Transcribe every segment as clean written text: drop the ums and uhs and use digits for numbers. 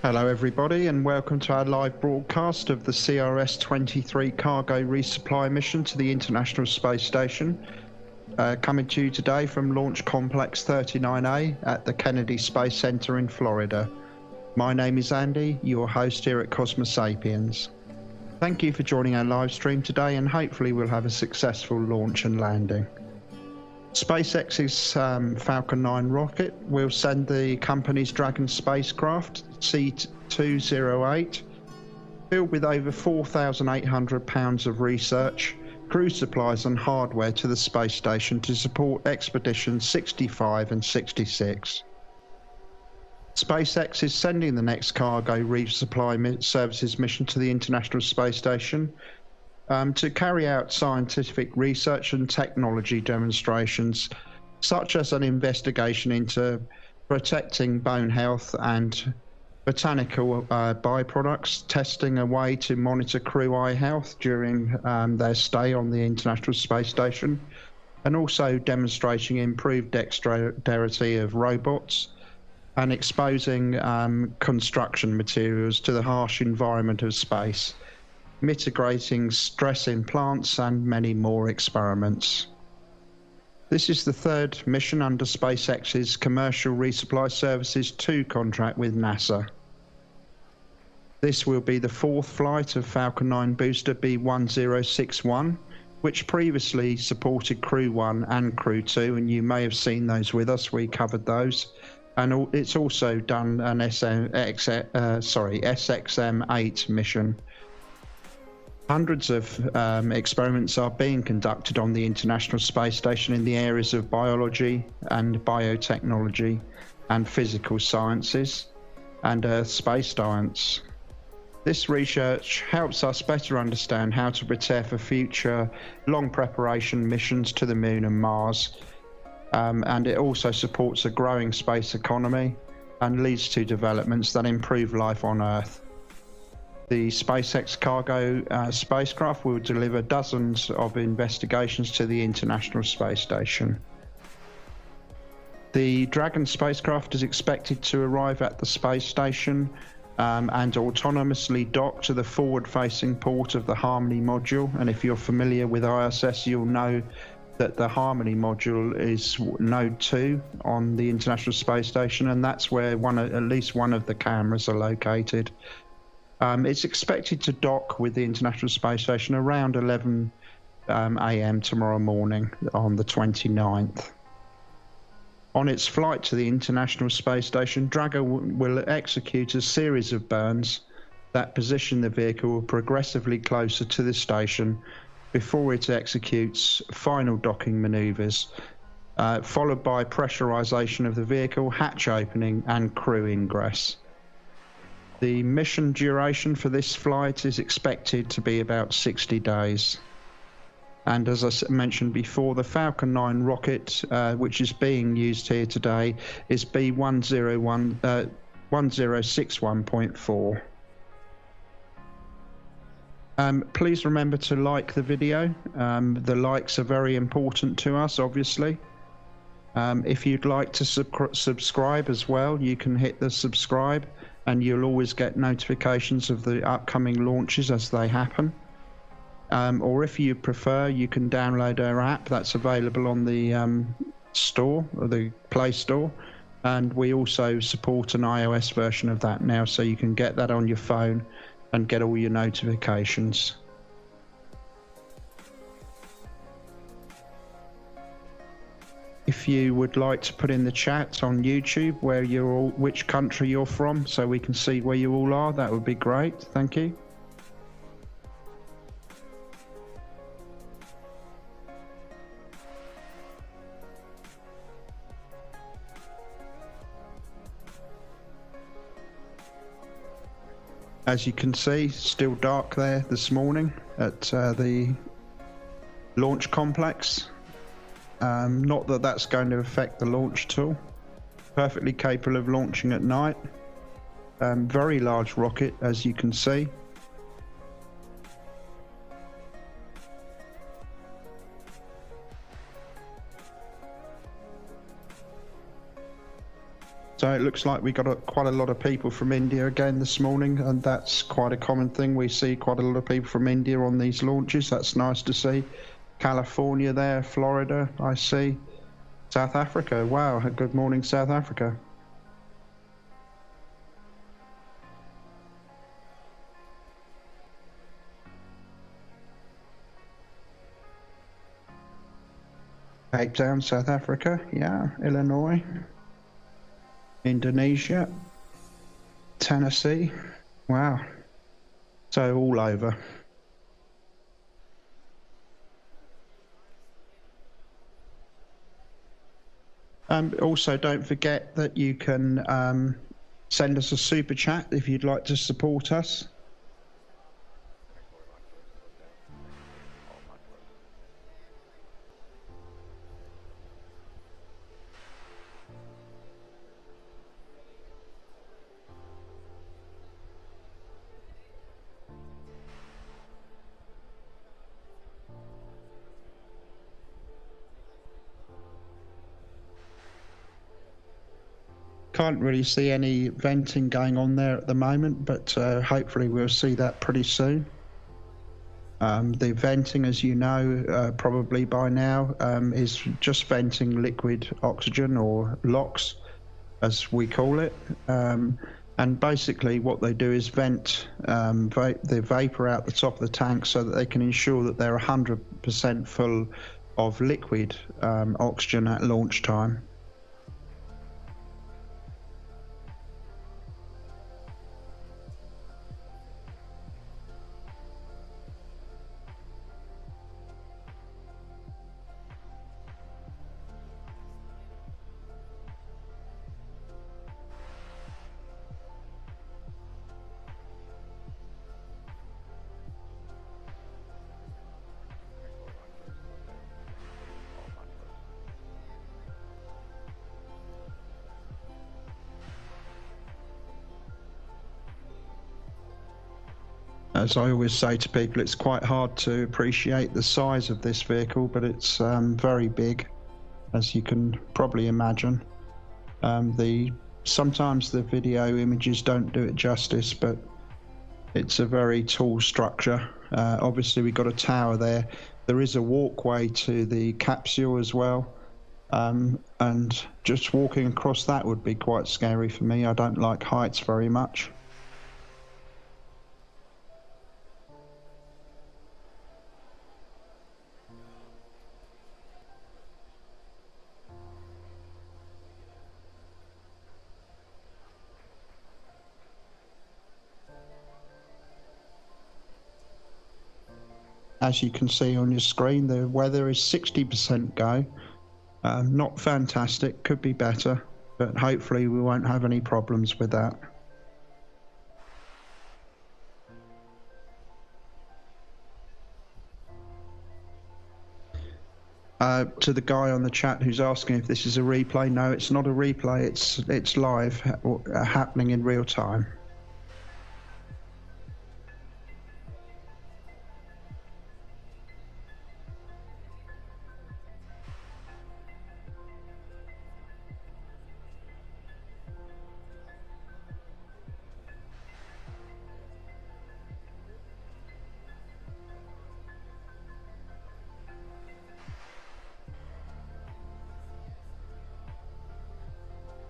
Hello everybody and welcome to our live broadcast of the CRS-23 cargo resupply mission to the International Space Station. Coming to you today from Launch Complex 39A at the Kennedy Space Center in Florida. My name is Andy, your host here at Cosmosapiens. Thank you for joining our live stream today, and hopefully we'll have a successful launch and landing. SpaceX's Falcon 9 rocket will send the company's Dragon spacecraft, C208, filled with over 4,800 pounds of research, crew supplies and hardware to the space station to support expeditions 65 and 66. SpaceX is sending the next cargo resupply services mission to the International Space Station to carry out scientific research and technology demonstrations, such as an investigation into protecting bone health and botanical byproducts, testing a way to monitor crew eye health during their stay on the International Space Station, and also demonstrating improved dexterity of robots and exposing construction materials to the harsh environment of space, mitigating stress in plants, and many more experiments. This is the third mission under SpaceX's Commercial Resupply Services 2 contract with NASA. This will be the fourth flight of Falcon 9 booster B1061, which previously supported Crew 1 and Crew 2, and you may have seen those with us, we covered those. And it's also done an SXM-8 mission. Hundreds of experiments are being conducted on the International Space Station in the areas of biology and biotechnology and physical sciences and space science. This research helps us better understand how to prepare for future long preparation missions to the Moon and Mars, and it also supports a growing space economy and leads to developments that improve life on Earth. The SpaceX cargo spacecraft will deliver dozens of investigations to the International Space Station. The Dragon spacecraft is expected to arrive at the space station and autonomously dock to the forward-facing port of the Harmony module. And if you're familiar with ISS, you'll know that the Harmony module is Node 2 on the International Space Station, and that's where at least one of the cameras are located. It's expected to dock with the International Space Station around 11 a.m. tomorrow morning on the 29th. On its flight to the International Space Station, Dragon will execute a series of burns that position the vehicle progressively closer to the station before it executes final docking maneuvers, followed by pressurization of the vehicle, hatch opening and crew ingress. The mission duration for this flight is expected to be about 60 days. And as I mentioned before, the Falcon 9 rocket, which is being used here today, is B1061.4. Please remember to like the video. The likes are very important to us, obviously. If you'd like to subscribe as well, you can hit the subscribe, and you'll always get notifications of the upcoming launches as they happen. Or if you prefer, you can download our app that's available on the store, or the Play Store, and we also support an iOS version of that now, so you can get that on your phone and get all your notifications. If you would like to put in the chat on YouTube which country you're from, so we can see where you all are, that would be great. Thank you. As you can see, still dark there this morning at the launch complex. Not that that's going to affect the launch tool. Perfectly capable of launching at night. Very large rocket, as you can see. So it looks like we got quite a lot of people from India again this morning, and that's quite a common thing. We see quite a lot of people from India on these launches. That's nice to see. California there, Florida, I see. South Africa, wow, good morning, South Africa. Cape Town, South Africa, yeah, Illinois. Indonesia, Tennessee, wow, so all over. Also, don't forget that you can send us a super chat if you'd like to support us. Can't really see any venting going on there at the moment, but hopefully we'll see that pretty soon. The venting, as you know, probably by now, is just venting liquid oxygen, or LOX, as we call it. And basically what they do is vent the vapor out the top of the tank so that they can ensure that they're 100% full of liquid oxygen at launch time. As I always say to people, it's quite hard to appreciate the size of this vehicle, but it's very big, as you can probably imagine. Sometimes the video images don't do it justice, but it's a very tall structure. Obviously we've got a tower there. There is a walkway to the capsule as well, and just walking across that would be quite scary for me. I don't like heights very much. As you can see on your screen, the weather is 60% go. Not fantastic, could be better, but hopefully we won't have any problems with that. To the guy on the chat who's asking if this is a replay, no, it's not a replay, it's live, happening in real time.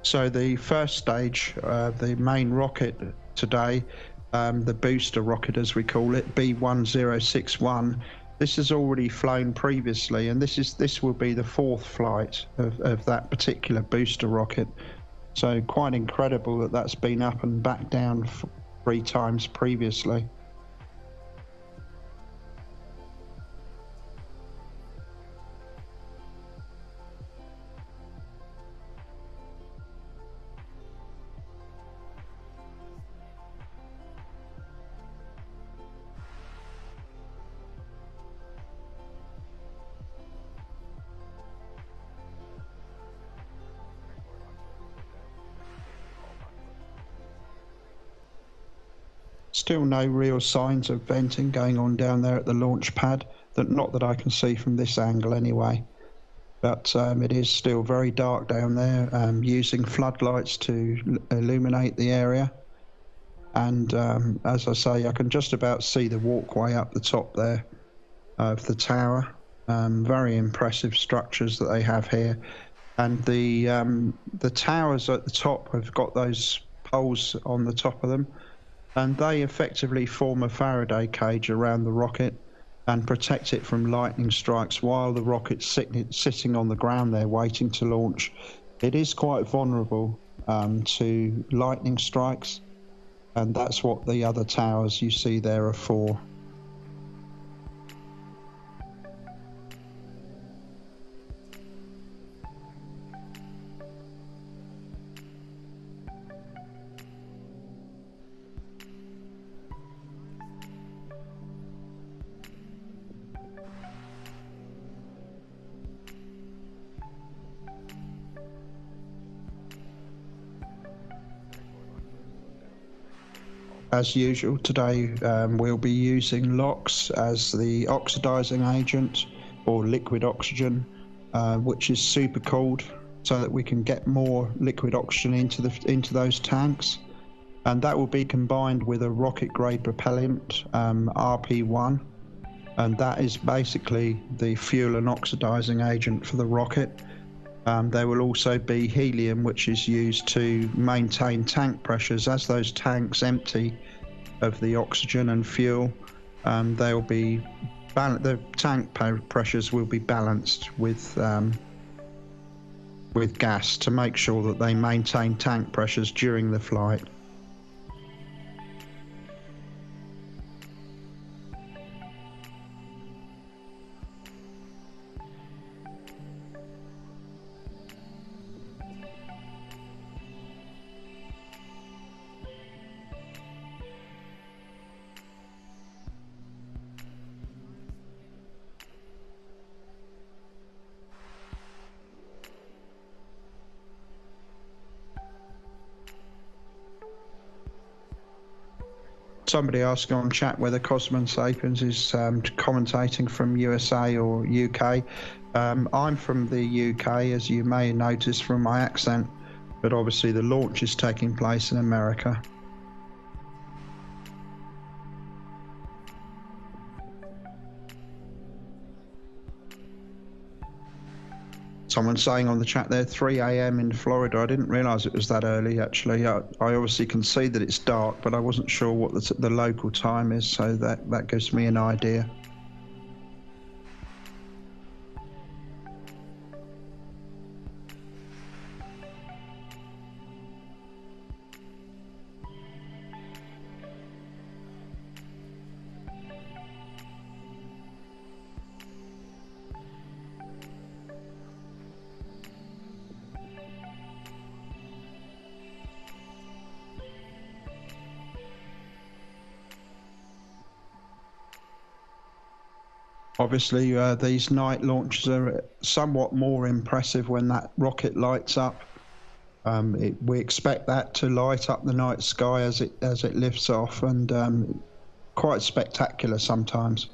So the first stage, the main rocket today, the booster rocket as we call it, B1061, this has already flown previously, and this will be the fourth flight of that particular booster rocket. So quite incredible that that's been up and back down 3 times previously. Still no real signs of venting going on down there at the launch pad, not that I can see from this angle anyway. but it is still very dark down there, using floodlights to illuminate the area. And as I say, I can just about see the walkway up the top there of the tower. Very impressive structures that they have here. And the towers at the top have got those poles on the top of them, and they effectively form a Faraday cage around the rocket and protect it from lightning strikes while the rocket's sitting on the ground there waiting to launch. It is quite vulnerable to lightning strikes, and that's what the other towers you see there are for. As usual, today we'll be using LOX as the oxidizing agent, or liquid oxygen, which is super cooled so that we can get more liquid oxygen into those tanks. And that will be combined with a rocket grade propellant, RP1, and that is basically the fuel and oxidizing agent for the rocket. There will also be helium, which is used to maintain tank pressures. As those tanks empty of the oxygen and fuel, the tank pressures will be balanced with gas to make sure that they maintain tank pressures during the flight. Somebody asking on chat whether Cosman Sapiens is commentating from USA or UK. I'm from the UK, as you may notice from my accent, but obviously the launch is taking place in America. Someone's saying on the chat there, 3 a.m. in Florida. I didn't realise it was that early, actually. I obviously can see that it's dark, but I wasn't sure what the local time is, so that gives me an idea. Obviously, these night launches are somewhat more impressive when that rocket lights up. We expect that to light up the night sky as it lifts off, and quite spectacular sometimes.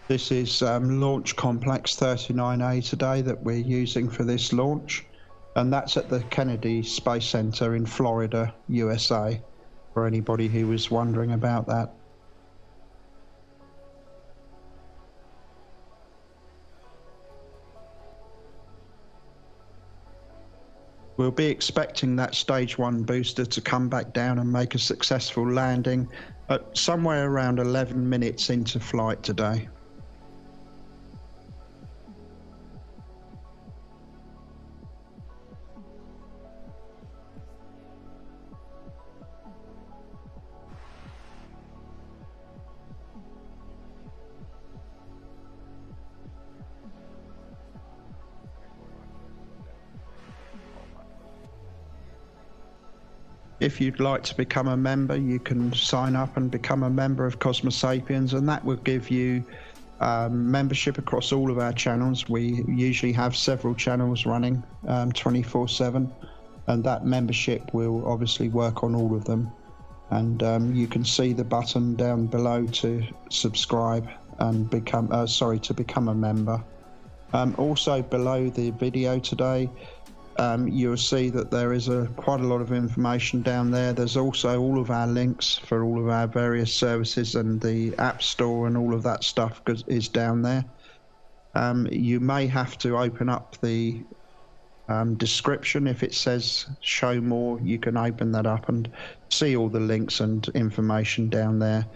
This is Launch Complex 39A today that we're using for this launch, and that's at the Kennedy Space Center in Florida, USA, for anybody who was wondering about that. We'll be expecting that stage 1 booster to come back down and make a successful landing at somewhere around 11 minutes into flight today. If you'd like to become a member, you can sign up and become a member of Cosmosapiens, and that will give you membership across all of our channels. We usually have several channels running 24/7, and that membership will obviously work on all of them. And you can see the button down below to subscribe and become a member. Also below the video today, you'll see that there is quite a lot of information down there. There's also all of our links for all of our various services, and the App Store and all of that stuff is down there. You may have to open up the description. If it says show more, you can open that up and see all the links and information down there.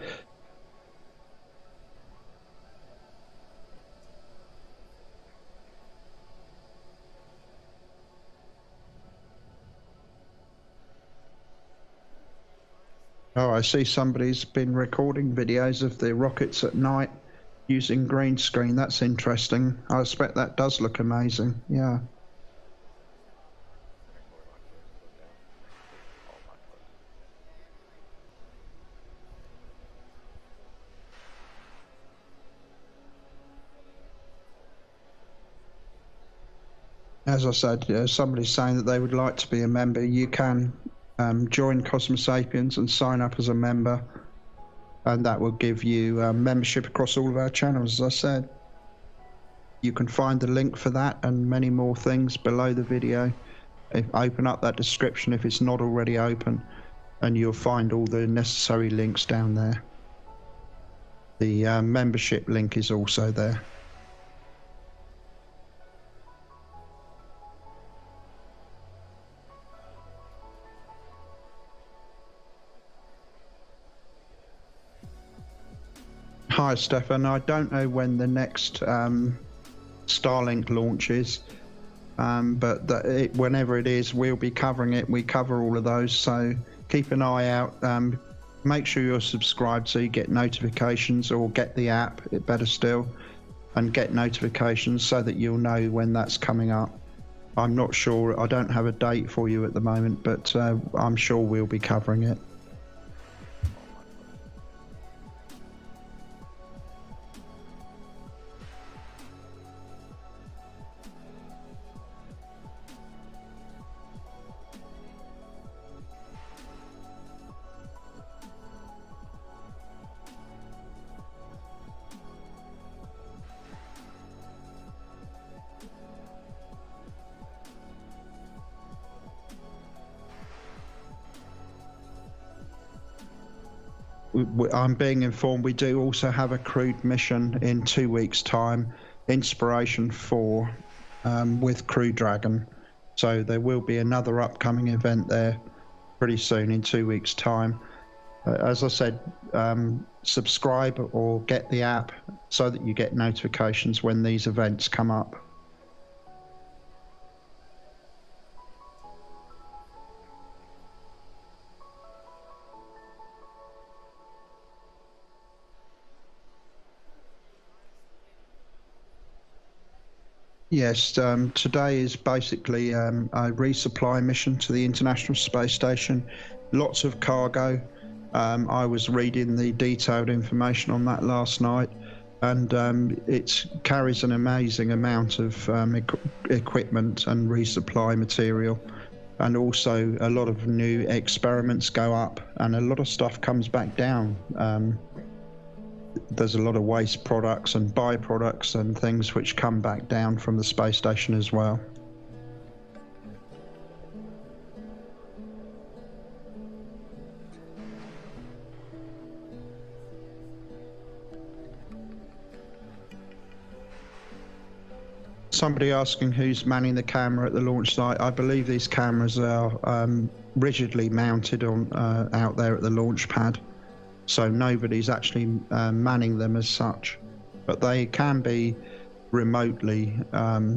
Oh, I see somebody's been recording videos of the rockets at night using green screen. That's interesting. I expect that does look amazing. Yeah. As I said, somebody's saying that they would like to be a member. You can join Cosmosapiens and sign up as a member, and that will give you membership across all of our channels. As I said, you can find the link for that and many more things below the video. Open up that description if it's not already open, and you'll find all the necessary links down there. The membership link is also there. Hi, Stefan. I don't know when the next Starlink launch is, but whenever it is, we'll be covering it. We cover all of those, so keep an eye out. Make sure you're subscribed so you get notifications, or get the app, better still, and get notifications so that you'll know when that's coming up. I'm not sure. I don't have a date for you at the moment, but I'm sure we'll be covering it. I'm being informed we do also have a crewed mission in 2 weeks' time, Inspiration 4, with Crew Dragon. So there will be another upcoming event there pretty soon in 2 weeks' time. As I said, subscribe or get the app so that you get notifications when these events come up. Yes, today is basically a resupply mission to the International Space Station. Lots of cargo. I was reading the detailed information on that last night, and it carries an amazing amount of equipment and resupply material, and also a lot of new experiments go up, and a lot of stuff comes back down. There's a lot of waste products and byproducts and things which come back down from the space station as well. Somebody asking who's manning the camera at the launch site. I believe these cameras are rigidly mounted on out there at the launch pad. So nobody's actually manning them as such, but they can be remotely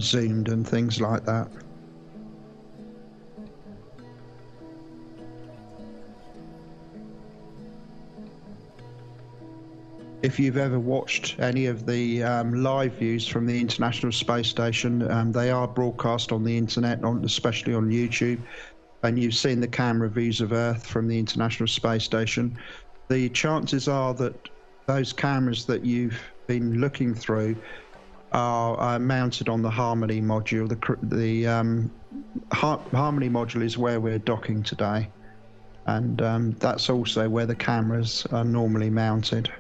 zoomed and things like that. If you've ever watched any of the live views from the International Space Station, they are broadcast on the internet, especially on YouTube. and you've seen the camera views of Earth from the International Space Station, the chances are that those cameras that you've been looking through are mounted on the Harmony module. The Harmony module is where we're docking today, and that's also where the cameras are normally mounted.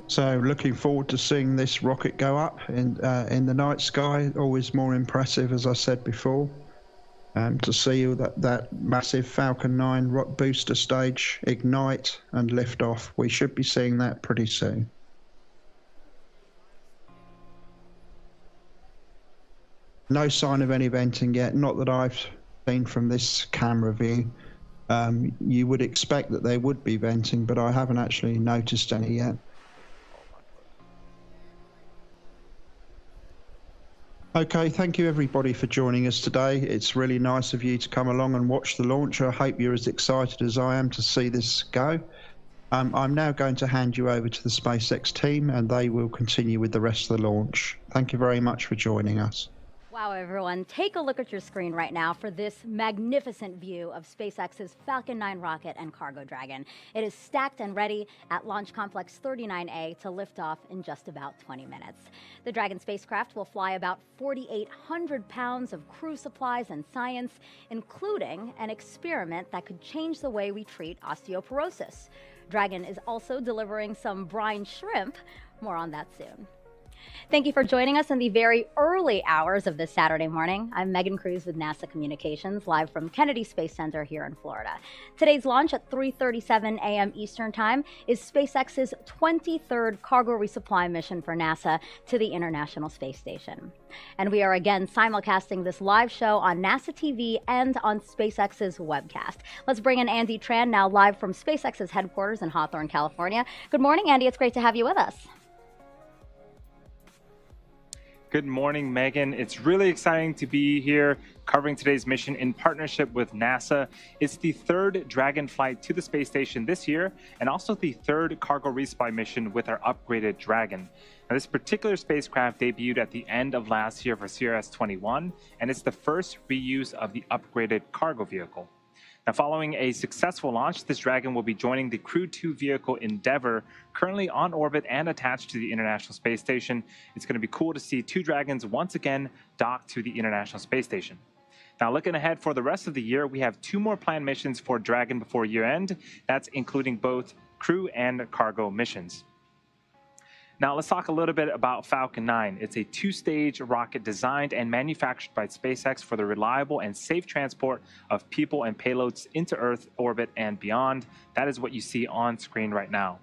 So looking forward to seeing this rocket go up in the night sky. Always more impressive, as I said before, to see that massive Falcon 9 booster stage ignite and lift off. We should be seeing that pretty soon. No sign of any venting yet, not that I've seen from this camera view. You would expect that they would be venting, but I haven't actually noticed any yet. Okay, thank you everybody for joining us today. It's really nice of you to come along and watch the launch. I hope you're as excited as I am to see this go. I'm now going to hand you over to the SpaceX team, and they will continue with the rest of the launch. Thank you very much for joining us. Wow, everyone, take a look at your screen right now for this magnificent view of SpaceX's Falcon 9 rocket and cargo Dragon. It is stacked and ready at Launch Complex 39A to lift off in just about 20 minutes. The Dragon spacecraft will fly about 4,800 pounds of crew supplies and science, including an experiment that could change the way we treat osteoporosis. Dragon is also delivering some brine shrimp. More on that soon. Thank you for joining us in the very early hours of this Saturday morning. I'm Megan Cruz with NASA Communications, live from Kennedy Space Center here in Florida. Today's launch at 3:37 a.m. Eastern Time is SpaceX's 23rd cargo resupply mission for NASA to the International Space Station. And we are again simulcasting this live show on NASA TV and on SpaceX's webcast. Let's bring in Andy Tran, now live from SpaceX's headquarters in Hawthorne, California. Good morning, Andy. It's great to have you with us. Good morning, Megan. It's really exciting to be here covering today's mission in partnership with NASA. It's the third Dragon flight to the space station this year, and also the third cargo resupply mission with our upgraded Dragon. Now, this particular spacecraft debuted at the end of last year for CRS-21, and it's the first reuse of the upgraded cargo vehicle. Now, following a successful launch, this Dragon will be joining the Crew 2 vehicle Endeavour, currently on orbit and attached to the International Space Station. It's going to be cool to see two Dragons once again docked to the International Space Station. Now, looking ahead for the rest of the year, we have two more planned missions for Dragon before year-end. That's including both crew and cargo missions. Now, let's talk a little bit about Falcon 9. It's a two-stage rocket designed and manufactured by SpaceX for the reliable and safe transport of people and payloads into Earth orbit and beyond. That is what you see on screen right now.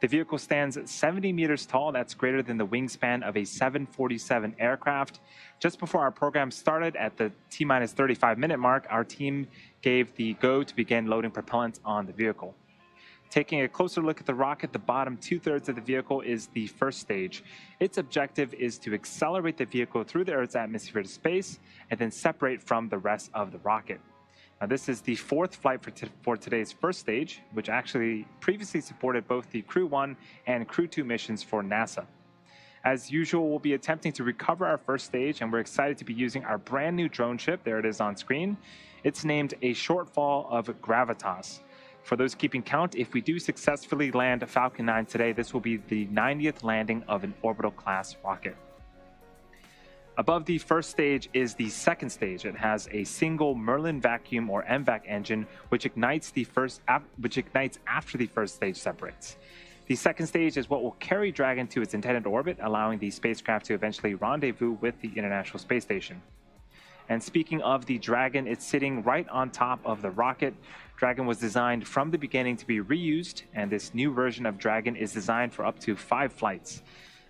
The vehicle stands 70 meters tall. That's greater than the wingspan of a 747 aircraft. Just before our program started at the T-minus 35-minute mark, our team gave the go to begin loading propellants on the vehicle. Taking a closer look at the rocket, the bottom two-thirds of the vehicle is the first stage. Its objective is to accelerate the vehicle through the Earth's atmosphere to space and then separate from the rest of the rocket. Now, this is the fourth flight for today's first stage, which actually previously supported both the Crew 1 and Crew 2 missions for NASA. As usual, we'll be attempting to recover our first stage, and we're excited to be using our brand new drone ship. There it is on screen. It's named a Shortfall of Gravitas. For those keeping count, if we do successfully land Falcon 9 today, this will be the 90th landing of an orbital-class rocket. Above the first stage is the second stage. It has a single Merlin vacuum or MVAC engine, which ignites after the first stage separates. The second stage is what will carry Dragon to its intended orbit, allowing the spacecraft to eventually rendezvous with the International Space Station. And speaking of the Dragon, it's sitting right on top of the rocket. Dragon was designed from the beginning to be reused, and this new version of Dragon is designed for up to 5 flights.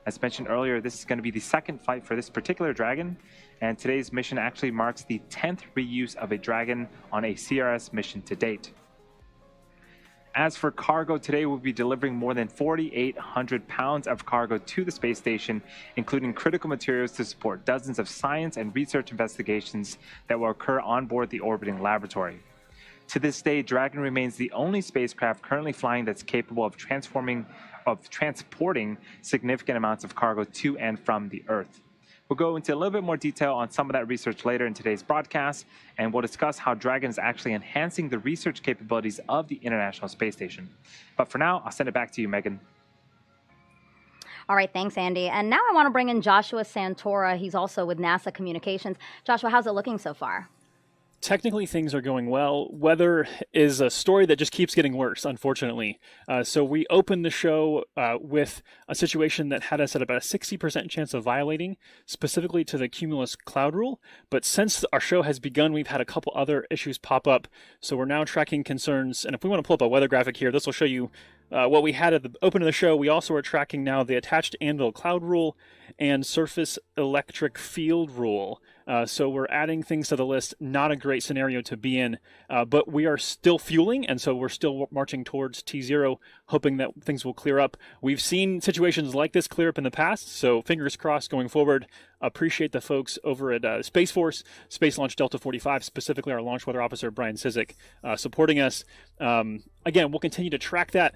As mentioned earlier, this is going to be the second flight for this particular Dragon, and today's mission actually marks the 10th reuse of a Dragon on a CRS mission to date. As for cargo, today we'll be delivering more than 4,800 pounds of cargo to the space station, including critical materials to support dozens of science and research investigations that will occur on board the orbiting laboratory. To this day, Dragon remains the only spacecraft currently flying that's capable of transporting significant amounts of cargo to and from the Earth. We'll go into a little bit more detail on some of that research later in today's broadcast, and we'll discuss how Dragon is actually enhancing the research capabilities of the International Space Station. But for now, I'll send it back to you, Megan. All right, thanks, Andy. And now I want to bring in Joshua Santora. He's also with NASA Communications. Joshua, how's it looking so far? Technically, things are going well. Weather is a story that just keeps getting worse, unfortunately. So we opened the show with a situation that had us at about a 60% chance of violating, specifically to the cumulus cloud rule. But since our show has begun, we've had a couple other issues pop up. So we're now tracking concerns. And if we want to pull up a weather graphic here, this will show you what we had at the open of the show. We also are tracking now the attached anvil cloud rule and surface electric field rule. So we're adding things to the list. Not a great scenario to be in, but we are still fueling, and so we're still marching towards T0, hoping that things will clear up. We've seen situations like this clear up in the past, so fingers crossed going forward. Appreciate the folks over at Space Force, Space Launch Delta 45, specifically our launch weather officer, Brian Sizik, supporting us. Again, we'll continue to track that,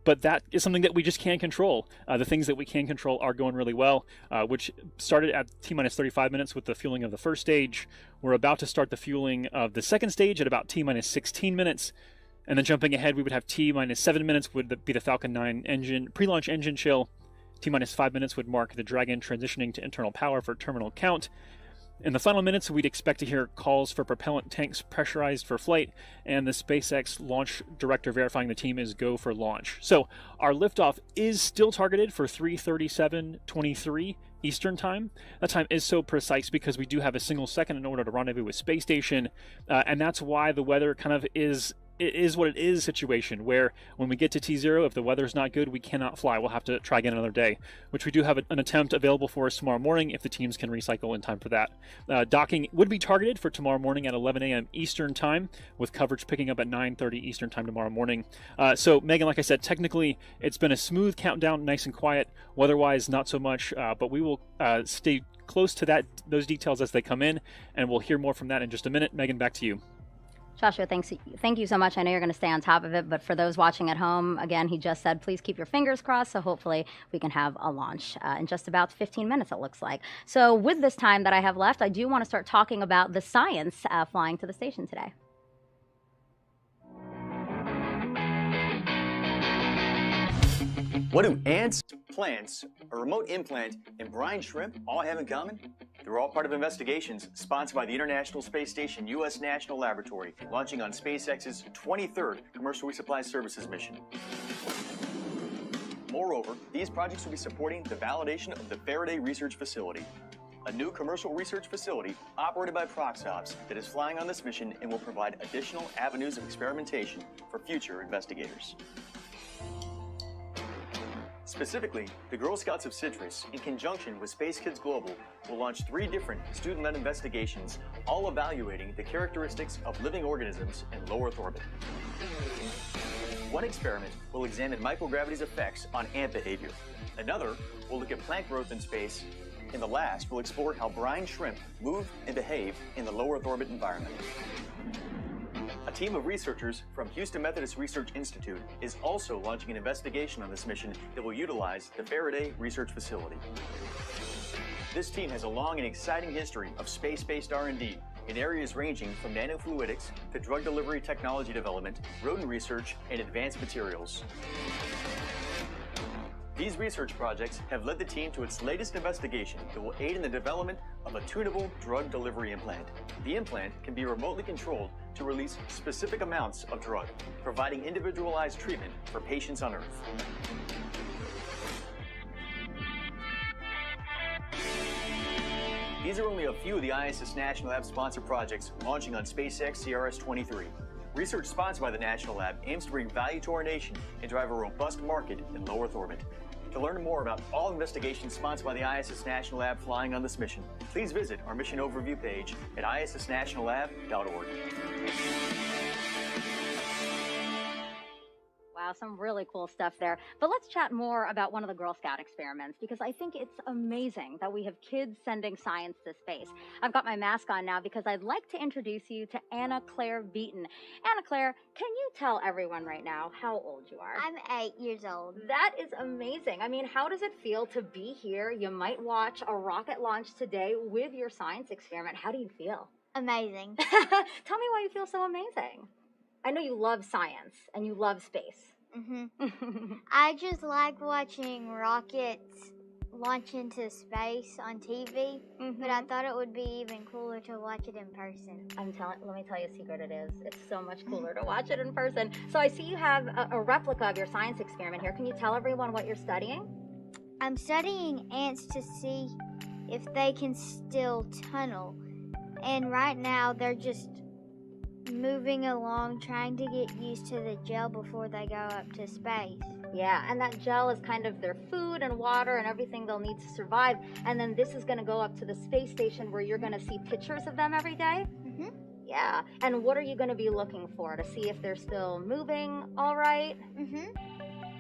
but that is something that we just can't control. The things that we can control are going really well, which started at T-minus 35 minutes with the fueling of the first stage. We're about to start the fueling of the second stage at about T-minus 16 minutes. And then jumping ahead, we would have T-minus 7 minutes would be the Falcon 9 engine, pre-launch engine chill. T-minus 5 minutes would mark the Dragon transitioning to internal power for terminal count. In the final minutes, we'd expect to hear calls for propellant tanks pressurized for flight, and the SpaceX launch director verifying the team is go for launch. So our liftoff is still targeted for 3:37:23 Eastern time. That time is so precise because we do have a single second in order to rendezvous with space station, and that's why the weather kind of is what it is situation, where when we get to T0, if the weather's not good, we cannot fly. We'll have to try again another day, which we do have an attempt available for us tomorrow morning if the teams can recycle in time for that. Docking would be targeted for tomorrow morning at 11 a.m. Eastern time, with coverage picking up at 9:30 Eastern time tomorrow morning. So, Megan, like I said, technically it's been a smooth countdown, nice and quiet. Weather-wise, not so much, but we will stay close to those details as they come in, and we'll hear more from that in just a minute. Megan, back to you. Joshua, thank you so much. I know you're going to stay on top of it, but for those watching at home, again, he just said, please keep your fingers crossed, so hopefully we can have a launch in just about 15 minutes, it looks like. So with this time that I have left, I do want to start talking about the science flying to the station today. What do ants, plants, a remote implant, and brine shrimp all have in common? They're all part of investigations sponsored by the International Space Station U.S. National Laboratory, launching on SpaceX's 23rd Commercial Resupply Services mission. Moreover, these projects will be supporting the validation of the Faraday Research Facility, a new commercial research facility operated by Proxops that is flying on this mission and will provide additional avenues of experimentation for future investigators. Specifically, the Girl Scouts of Citrus, in conjunction with Space Kids Global, will launch 3 different student-led investigations, all evaluating the characteristics of living organisms in low Earth orbit. One experiment will examine microgravity's effects on ant behavior. Another will look at plant growth in space, and the last will explore how brine shrimp move and behave in the low Earth orbit environment. A team of researchers from Houston Methodist Research Institute is also launching an investigation on this mission that will utilize the Faraday Research Facility. This team has a long and exciting history of space-based R&D in areas ranging from nanofluidics to drug delivery technology development, rodent research, and advanced materials. These research projects have led the team to its latest investigation that will aid in the development of a tunable drug delivery implant. The implant can be remotely controlled to release specific amounts of drug, providing individualized treatment for patients on Earth. These are only a few of the ISS National Lab sponsored projects launching on SpaceX CRS-23. Research sponsored by the National Lab aims to bring value to our nation and drive a robust market in low Earth orbit. To learn more about all investigations sponsored by the ISS National Lab flying on this mission, please visit our mission overview page at issnationallab.org. Wow, some really cool stuff there. But let's chat more about one of the Girl Scout experiments, because I think it's amazing that we have kids sending science to space. I've got my mask on now because I'd like to introduce you to Anna Claire Beaton. Anna Claire, can you tell everyone right now how old you are? I'm 8 years old. That is amazing. I mean, how does it feel to be here? You might watch a rocket launch today with your science experiment. How do you feel? Amazing. Tell me why you feel so amazing. I know you love science and you love space. I just like watching rockets launch into space on TV, but I thought it would be even cooler to watch it in person. Let me tell you a secret it is. It's so much cooler to watch it in person. So I see you have a replica of your science experiment here. Can you tell everyone what you're studying? I'm studying ants to see if they can still tunnel. And right now they're just moving along, trying to get used to the gel before they go up to space. Yeah, and that gel is kind of their food and water and everything they'll need to survive. And then this is going to go up to the space station where you're going to see pictures of them every day. Yeah, and what are you going to be looking for to see if they're still moving all right?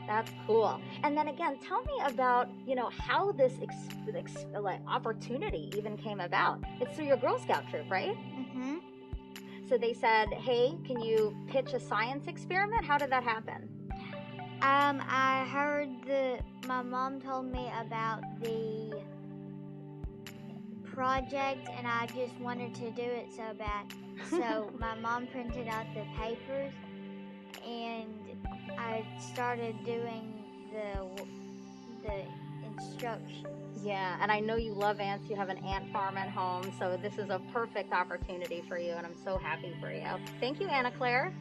That's cool. And then again, tell me about, how this opportunity even came about. It's through your Girl Scout troop, right? So they said, hey, can you pitch a science experiment? How did that happen? I heard my mom told me about the project and I just wanted to do it so bad. So my mom printed out the papers and I started doing the instructions. Yeah, and I know you love ants. You have an ant farm at home, so this is a perfect opportunity for you, and I'm so happy for you. Thank you, Anna Claire.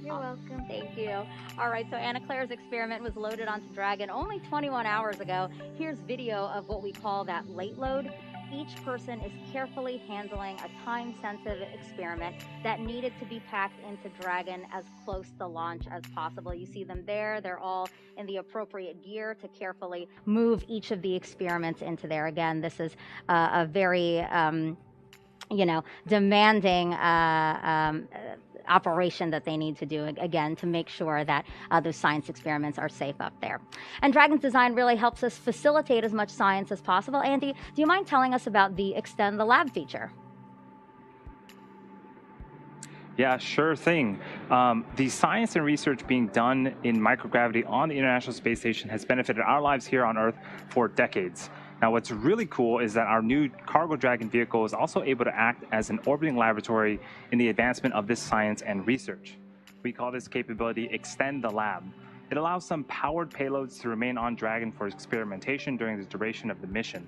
You're welcome. Thank you. All right, so Anna Claire's experiment was loaded onto Dragon only 21 hours ago. Here's video of what we call that late load. Each person is carefully handling a time-sensitive experiment that needed to be packed into Dragon as close to launch as possible. You see them there. They're all in the appropriate gear to carefully move each of the experiments into there. Again, this is a very, demanding operation that they need to do, again, to make sure that those science experiments are safe up there. And Dragon's design really helps us facilitate as much science as possible. Andy, do you mind telling us about the Extend the Lab feature? Yeah, sure thing. The science and research being done in microgravity on the International Space Station has benefited our lives here on Earth for decades. Now, what's really cool is that our new Cargo Dragon vehicle is also able to act as an orbiting laboratory in the advancement of this science and research. We call this capability Extend the Lab. It allows some powered payloads to remain on Dragon for experimentation during the duration of the mission.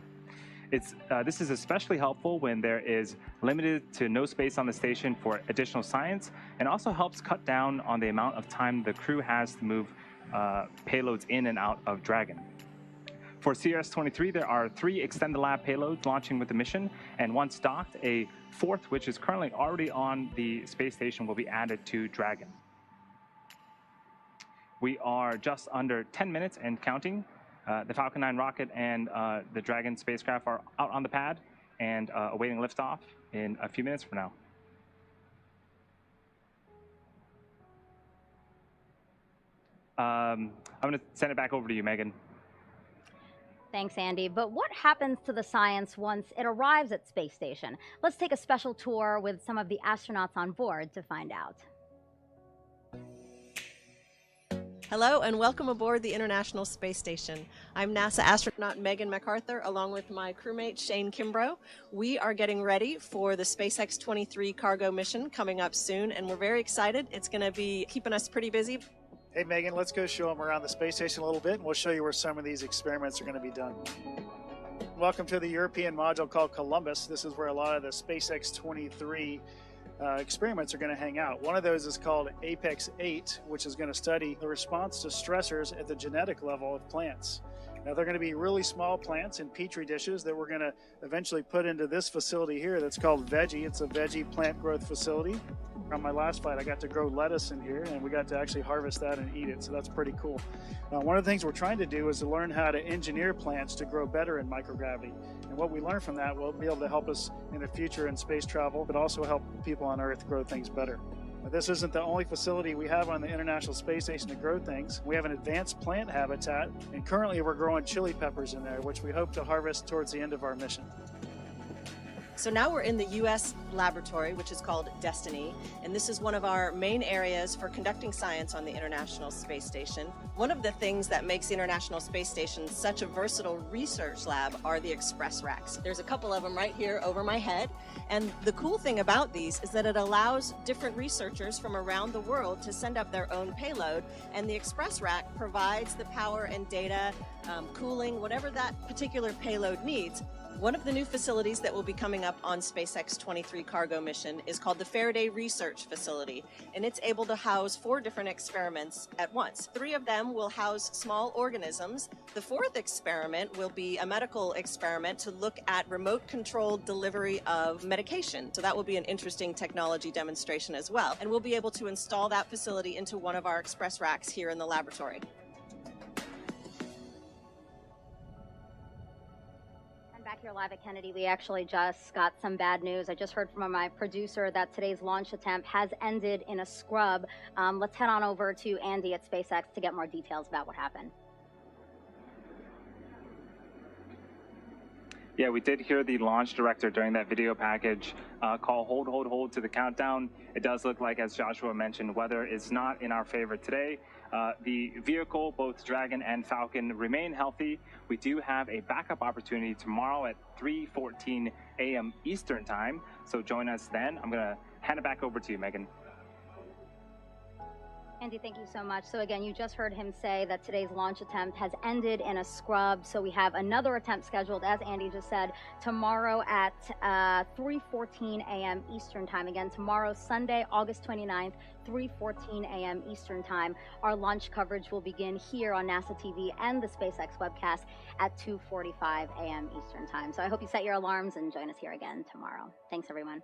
This is especially helpful when there is limited to no space on the station for additional science, and also helps cut down on the amount of time the crew has to move payloads in and out of Dragon. For CRS-23, there are 3 Extend the Lab payloads launching with the mission, and once docked, a 4th, which is currently already on the space station, will be added to Dragon. We are just under 10 minutes and counting. The Falcon 9 rocket and the Dragon spacecraft are out on the pad and awaiting liftoff in a few minutes from now. I'm going to send it back over to you, Megan. Thanks, Andy. But what happens to the science once it arrives at space station? Let's take a special tour with some of the astronauts on board to find out. Hello and welcome aboard the International Space Station. I'm NASA astronaut Megan MacArthur along with my crewmate Shane Kimbrough. We are getting ready for the SpaceX23 cargo mission coming up soon, and we're very excited. It's going to be keeping us pretty busy. Hey Megan, let's go show them around the space station a little bit and we'll show you where some of these experiments are going to be done. Welcome to the European module called Columbus. This is where a lot of the SpaceX23 experiments are going to hang out. One of those is called Apex 8, which is going to study the response to stressors at the genetic level of plants. Now they're going to be really small plants in petri dishes that we're going to eventually put into this facility here that's called Veggie. It's a veggie plant growth facility. On my last flight, I got to grow lettuce in here, and we got to actually harvest that and eat it, so that's pretty cool. One of the things we're trying to do is to learn how to engineer plants to grow better in microgravity. And what we learn from that will be able to help us in the future in space travel, but also help people on Earth grow things better. This isn't the only facility we have on the International Space Station to grow things. We have an advanced plant habitat, and currently we're growing chili peppers in there, which we hope to harvest towards the end of our mission. So now we're in the U.S. laboratory, which is called Destiny, and this is one of our main areas for conducting science on the International Space Station. One of the things that makes the International Space Station such a versatile research lab are the express racks. There's a couple of them right here over my head, and the cool thing about these is that it allows different researchers from around the world to send up their own payload, and the express rack provides the power and data, cooling, whatever that particular payload needs. One of the new facilities that will be coming up on SpaceX-23 cargo mission is called the Faraday Research Facility, and it's able to house 4 different experiments at once. 3 of them will house small organisms. The 4th experiment will be a medical experiment to look at remote-controlled delivery of medication. So that will be an interesting technology demonstration as well, and we'll be able to install that facility into one of our express racks here in the laboratory. Back here live at Kennedy, we actually just got some bad news. I just heard from my producer that today's launch attempt has ended in a scrub. Let's head on over to Andy at SpaceX to get more details about what happened. Yeah, we did hear the launch director during that video package call hold to the countdown. It does look like, as Joshua mentioned, weather is not in our favor today. The vehicle, both Dragon and Falcon, remain healthy. We do have a backup opportunity tomorrow at 3:14 a.m. Eastern time, so join us then. I'm going to hand it back over to you, Megan. Andy, thank you so much. So again, you just heard him say that today's launch attempt has ended in a scrub. So we have another attempt scheduled, as Andy just said, tomorrow at 3:14 a.m. Eastern time. Again, tomorrow, Sunday, August 29th, 3:14 a.m. Eastern time. Our launch coverage will begin here on NASA TV and the SpaceX webcast at 2:45 a.m. Eastern time. So I hope you set your alarms and join us here again tomorrow. Thanks, everyone.